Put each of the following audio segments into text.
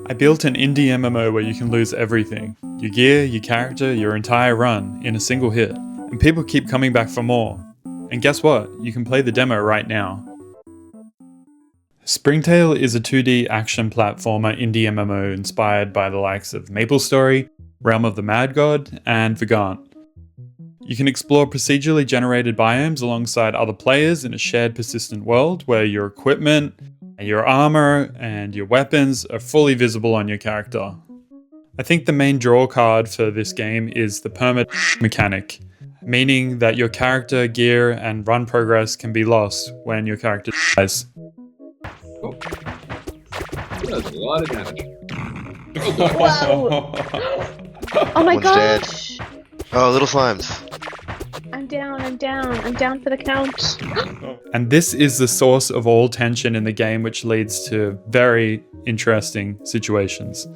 I built an indie MMO where you can lose everything. Your gear, your character, your entire run in a single hit. And people keep coming back for more. And guess what? You can play the demo right now. SpringTale is a 2D action platformer indie MMO inspired by the likes of MapleStory, Realm of the Mad God, and Vagant. You can explore procedurally generated biomes alongside other players in a shared persistent world where your equipment, your armor, and your weapons are fully visible on your character. I think the main draw card for this game is the permit mechanic, meaning that your character, gear, and run progress can be lost when your character dies. Oh. That does a lot of damage. Whoa! Oh my One's gosh! dead. Oh, little slimes. I'm down for the count. And this is the source of all tension in the game, which leads to very interesting situations.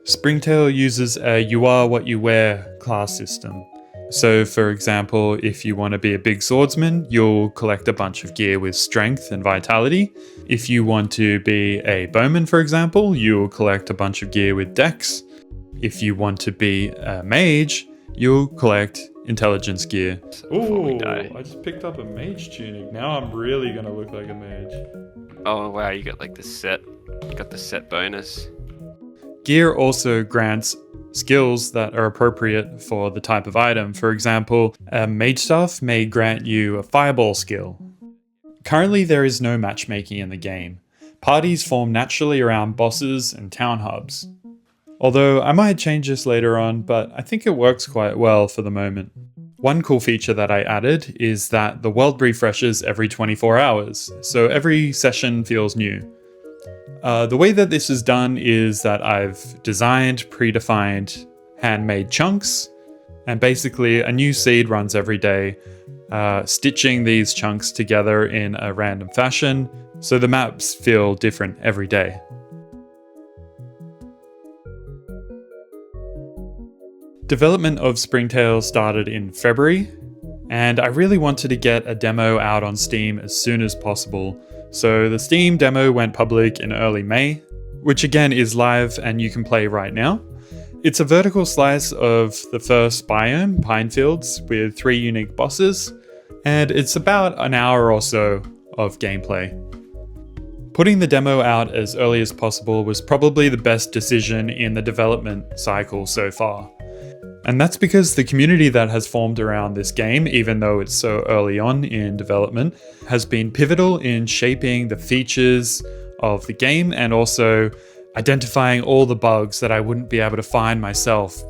SpringTale uses a you are what you wear class system. So for example, if you want to be a big swordsman, you'll collect a bunch of gear with strength and vitality. If you want to be a bowman, for example, you'll collect a bunch of gear with dex. If you want to be a mage, you'll collect intelligence gear. Ooh, I just picked up a mage tunic. Now I'm really gonna look like a mage. Oh wow, you got like the set. Got the set bonus. Gear also grants skills that are appropriate for the type of item. For example, a mage staff may grant you a fireball skill. Currently there is no matchmaking in the game. Parties form naturally around bosses and town hubs. Although I might change this later on, but I think it works quite well for the moment. One cool feature that I added is that the world refreshes every 24 hours, so every session feels new. The way that this is done is that I've designed predefined handmade chunks, and basically a new seed runs every day, stitching these chunks together in a random fashion, so the maps feel different every day. Development of SpringTale started in February, and I really wanted to get a demo out on Steam as soon as possible. So the Steam demo went public in early May, which again is live and you can play right now. It's a vertical slice of the first biome, Pinefields, with 3 unique bosses, and it's about an hour or so of gameplay. Putting the demo out as early as possible was probably the best decision in the development cycle so far. And that's because the community that has formed around this game, even though it's so early on in development, has been pivotal in shaping the features of the game and also identifying all the bugs that I wouldn't be able to find myself.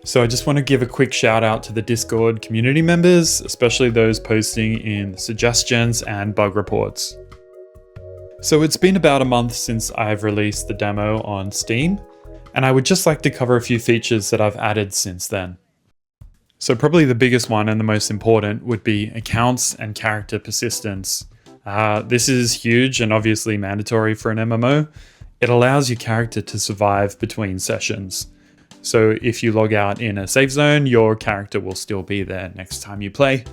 So I just want to give a quick shout out to the Discord community members, especially those posting in suggestions and bug reports. So it's been about a month since I've released the demo on Steam, and I would just like to cover a few features that I've added since then. So probably the biggest one and the most important would be accounts and character persistence. This is huge and obviously mandatory for an MMO. It allows your character to survive between sessions. So if you log out in a safe zone, your character will still be there next time you play.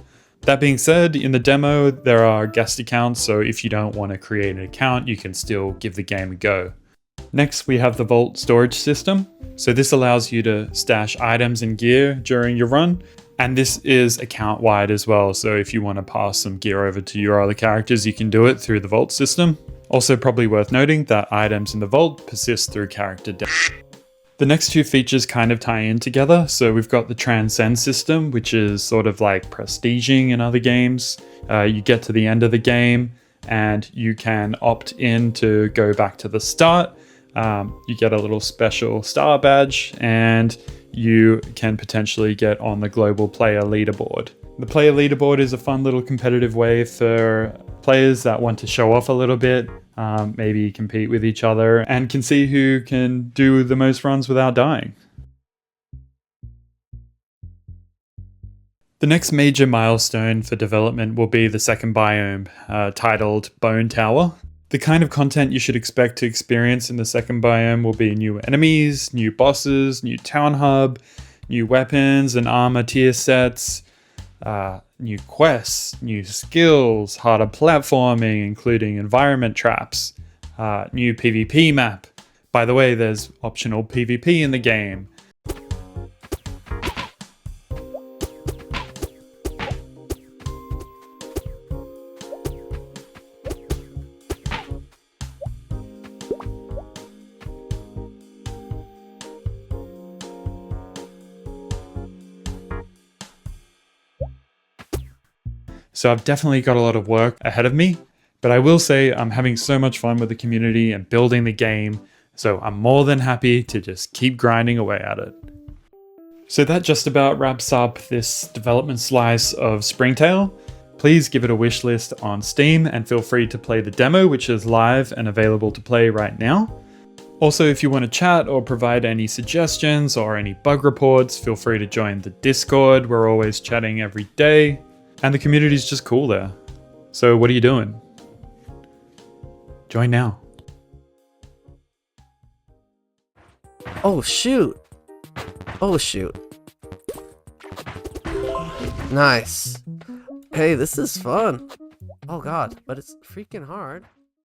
That being said, in the demo, there are guest accounts, so if you don't want to create an account, you can still give the game a go. Next, we have the Vault storage system. So this allows you to stash items and gear during your run. And this is account wide as well. So if you want to pass some gear over to your other characters, you can do it through the Vault system. Also probably worth noting that items in the Vault persist through character death. The next 2 features kind of tie in together. So we've got the Transcend system, which is sort of like prestiging in other games. You get to the end of the game and you can opt in to go back to the start. You get a little special star badge and you can potentially get on the global player leaderboard. The player leaderboard is a fun little competitive way for players that want to show off a little bit, maybe compete with each other and can see who can do the most runs without dying. The next major milestone for development will be the second biome, titled Bone Tower. The kind of content you should expect to experience in the second biome will be new enemies, new bosses, new town hub, new weapons and armor tier sets, new quests, new skills, harder platforming, including environment traps, new PvP map, By the way, there's optional PvP in the game. So I've definitely got a lot of work ahead of me, but I will say I'm having so much fun with the community and building the game, so I'm more than happy to just keep grinding away at it. So that just about wraps up this development slice of SpringTale. Please give it a wish list on Steam and feel free to play the demo, which is live and available to play right now. Also, if you want to chat or provide any suggestions or any bug reports, feel free to join the Discord. We're always chatting every day. And the community's just cool there. So what are you doing? Join now. Oh shoot. Oh shoot. Nice. Hey, this is fun. Oh god, but it's freaking hard.